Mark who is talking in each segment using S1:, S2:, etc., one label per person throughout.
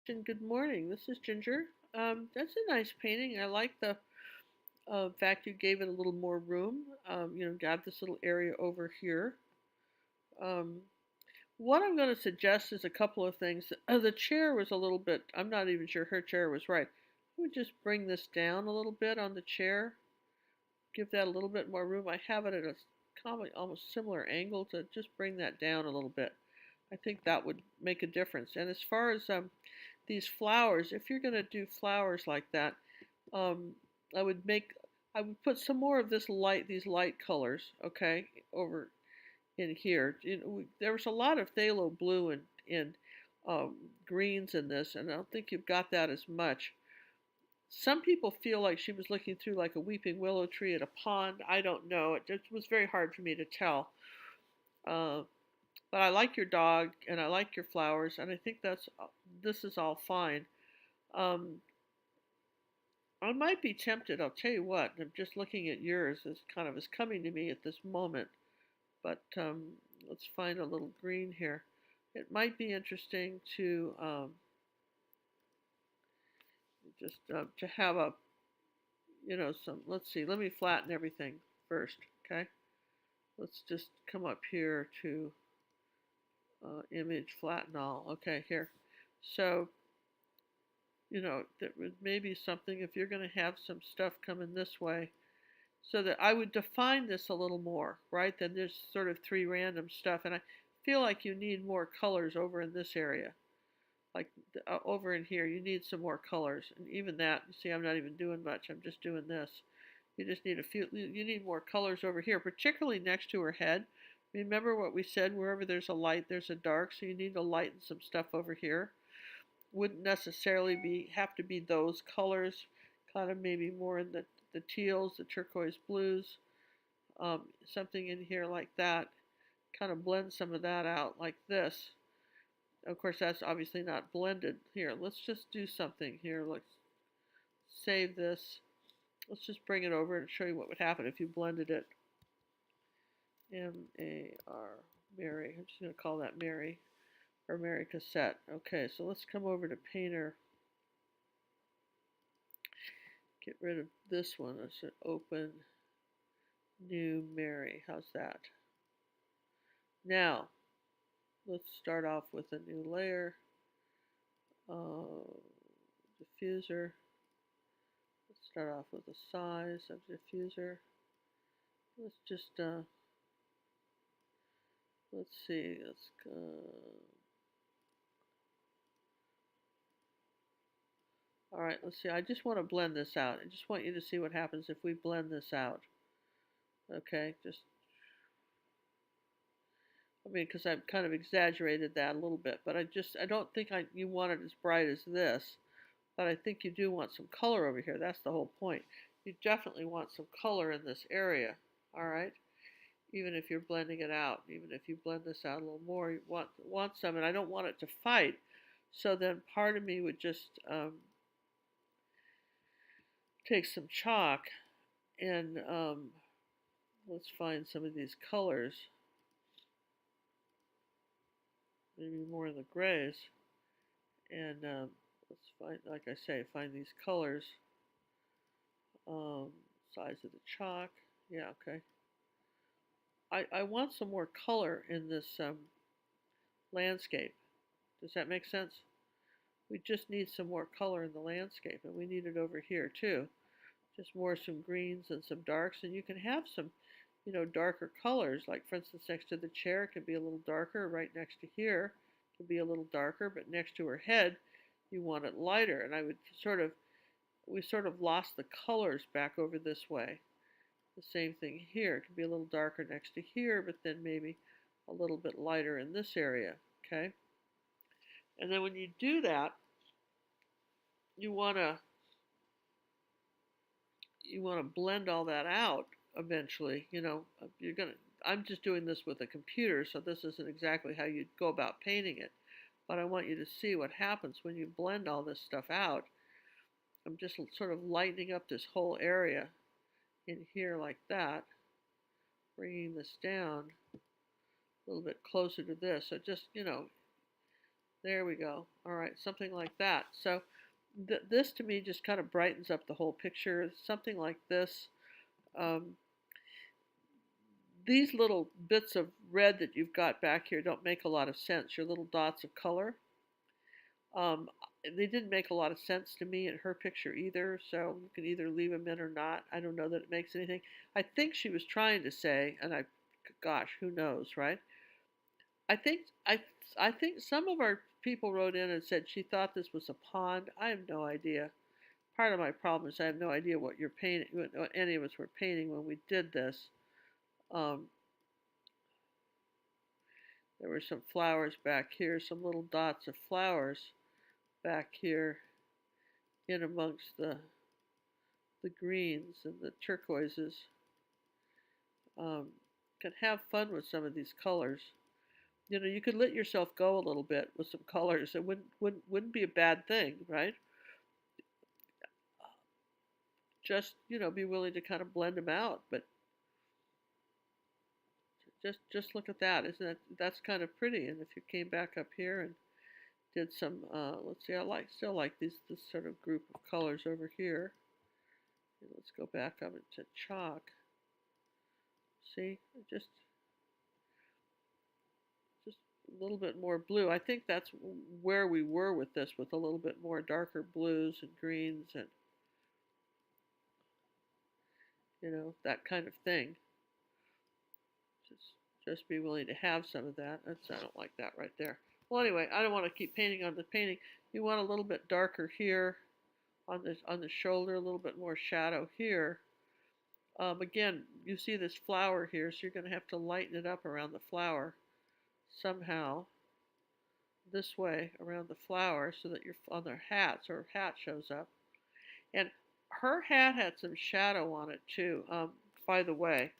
S1: And good morning. This is Ginger. That's a nice painting. I like the fact you gave it a little more room. Got this little area over here. Um, what I'm going to suggest is a couple of things. The chair was a little bit, I'm not even sure her chair was right. I would just bring this down a little bit on the chair, give that a little bit more room. I have it at a common, almost similar angle to just bring that down a little bit. I think that would make a difference. And as far as these flowers, if you're going to do flowers like that, um, I would make, I would put some more of this light, these light colors, okay, over in here. There was a lot of phthalo blue and greens in this, and I don't think you've got that as much. Some people feel like she was looking through like a weeping willow tree at a pond. I don't know. It just was very hard for me to tell. Uh, but I like your dog and I like your flowers, and I think this is all fine. Um, I might be tempted. I'll tell you what. I'm just looking at yours as kind of is coming to me at this moment. But let's find a little green here. It might be interesting to just to have a some. Let's see. Let me flatten everything first. Okay. Let's just come up here to image flatten all. Okay, here. So that would maybe something if you're going to have some stuff coming this way. So that I would define this a little more, right? Then there's sort of three random stuff, and I feel like you need more colors over in this area, like over in here. You need some more colors, and even that. You see, I'm not even doing much. I'm just doing this. You just need a few. You need more colors over here, particularly next to her head. Remember what we said? Wherever there's a light, there's a dark. So you need to lighten some stuff over here. Wouldn't necessarily have to be those colors. Kind of maybe more in the teals, the turquoise blues, something in here like that. Kind of blend some of that out like this. Of course, that's obviously not blended. Here, let's just do something here. Let's save this. Let's just bring it over and show you what would happen if you blended it. M-A-R, Mary. I'm just going to call that Mary, or Mary Cassette. Okay, so let's come over to Painter. Get rid of this one. Let's open new Mary. How's that? Now, let's start off with a new layer. Diffuser. Let's start off with the size of diffuser. Let's just, let's see. Let's all right, let's see. I just want to blend this out. I just want you to see what happens if we blend this out. Okay, just I mean, because I've kind of exaggerated that a little bit, but I don't think you want it as bright as this, but I think you do want some color over here. That's the whole point. You definitely want some color in this area, all right? Even if you're blending it out, even if you blend this out a little more, you want some, and I don't want it to fight. So then part of me would just take some chalk and let's find some of these colors. Maybe more in the grays, and let's find, like I say, find these colors. Size of the chalk, yeah, okay. I want some more color in this landscape. Does that make sense? We just need some more color in the landscape, and we need it over here too. Just more some greens and some darks, and you can have some, darker colors. Like for instance, next to the chair, it could be a little darker. Right next to here, it could be a little darker. But next to her head, you want it lighter. And I would we sort of lost the colors back over this way. The same thing here. It could be a little darker next to here, but then maybe a little bit lighter in this area. Okay. And then when you do that, you want to blend all that out eventually. You're going to I'm just doing this with a computer, so this isn't exactly how you'd go about painting it. But I want you to see what happens when you blend all this stuff out. I'm just sort of lightening up this whole area in here like that, bringing this down a little bit closer to this. So just, There we go. All right, something like that. So this to me just kind of brightens up the whole picture. Something like this. Um, these little bits of red that you've got back here don't make a lot of sense. Your little dots of color. Um, they didn't make a lot of sense to me in her picture either, so you can either leave them in or not. I don't know that it makes anything. I think she was trying to say, and gosh, who knows, right? I think I I think some of our people wrote in and said she thought this was a pond. I have no idea. Part of my problem is I have no idea what you're painting, what any of us were painting when we did this. Um, there were some flowers back here, some little dots of flowers back here in amongst the greens and the turquoises. Um, can have fun with some of these colors. You know, you could let yourself go a little bit with some colors. It wouldn't be a bad thing, right? Just be willing to kind of blend them out. But just look at that. Isn't that's kind of pretty? And if you came back up here and did some, let's see, still like this sort of group of colors over here. Let's go back up into chalk. See, just a little bit more blue. I think that's where we were with this, with a little bit more darker blues and greens and that kind of thing. Just just be willing to have some of that. I don't like that right there. Well, anyway, I don't want to keep painting on the painting. You want a little bit darker here on the shoulder, a little bit more shadow here. Again, you see this flower here, so you're going to have to lighten it up around the flower somehow. This way around the flower, so that you're on their hats, or her hat shows up. And her hat had some shadow on it too. By the way,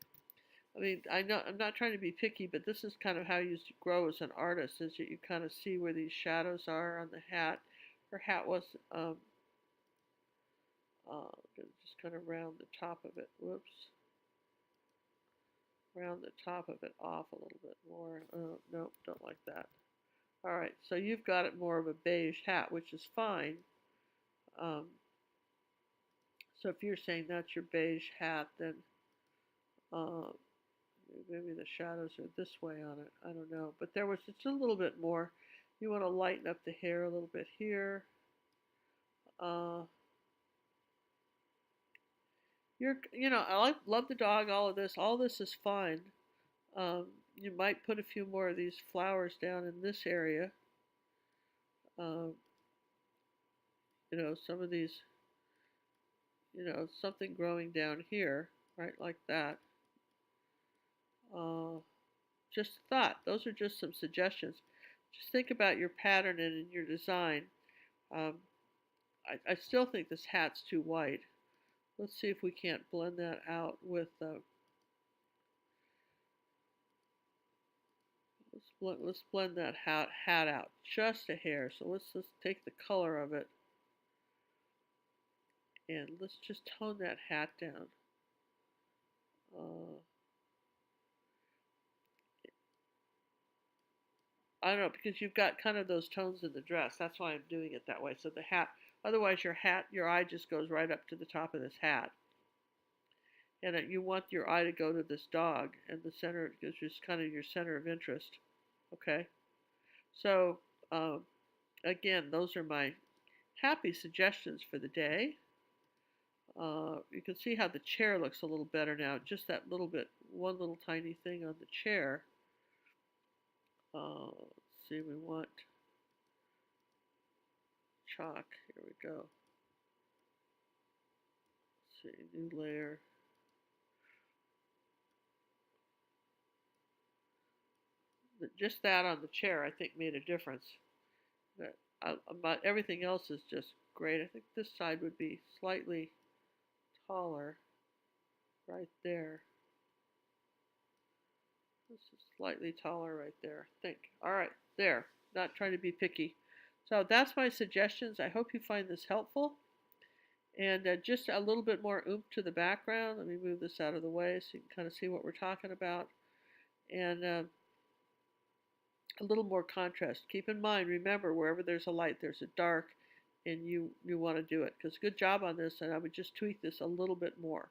S1: I mean, I know I'm not trying to be picky, but this is kind of how you grow as an artist, is that you kind of see where these shadows are on the hat. Her hat was just kind of round the top of it. Whoops. Round the top of it off a little bit more. Nope, don't like that. All right, so you've got it more of a beige hat, which is fine. Um, so if you're saying that's your beige hat, then uh, maybe the shadows are this way on it. I don't know. But there was just a little bit more. You want to lighten up the hair a little bit here. Uh, I love the dog. All this is fine. You might put a few more of these flowers down in this area. Um, some of these, something growing down here, right, like that. Uh, just a thought. Those are just some suggestions. Just think about your pattern and in your design. Um, I still think this hat's too white. Let's see if we can't blend that out with, let's blend that hat out just a hair. So let's just take the color of it and let's just tone that hat down. I don't know, because you've got kind of those tones in the dress. That's why I'm doing it that way. So the hat, otherwise your eye just goes right up to the top of this hat. And you want your eye to go to this dog, and the center is just kind of your center of interest. Okay? So, again, those are my happy suggestions for the day. You can see how the chair looks a little better now. Just that little bit, one little tiny thing on the chair. Let's see, we want chalk. Here we go. Let's see, new layer. Just that on the chair, I think, made a difference. But everything else is just great. I think this side would be slightly taller right there. This is slightly taller right there, I think. All right, there. Not trying to be picky. So that's my suggestions. I hope you find this helpful. And just a little bit more oomph to the background. Let me move this out of the way so you can kind of see what we're talking about. And a little more contrast. Keep in mind, remember, wherever there's a light, there's a dark, and you want to do it. Because good job on this, and I would just tweak this a little bit more.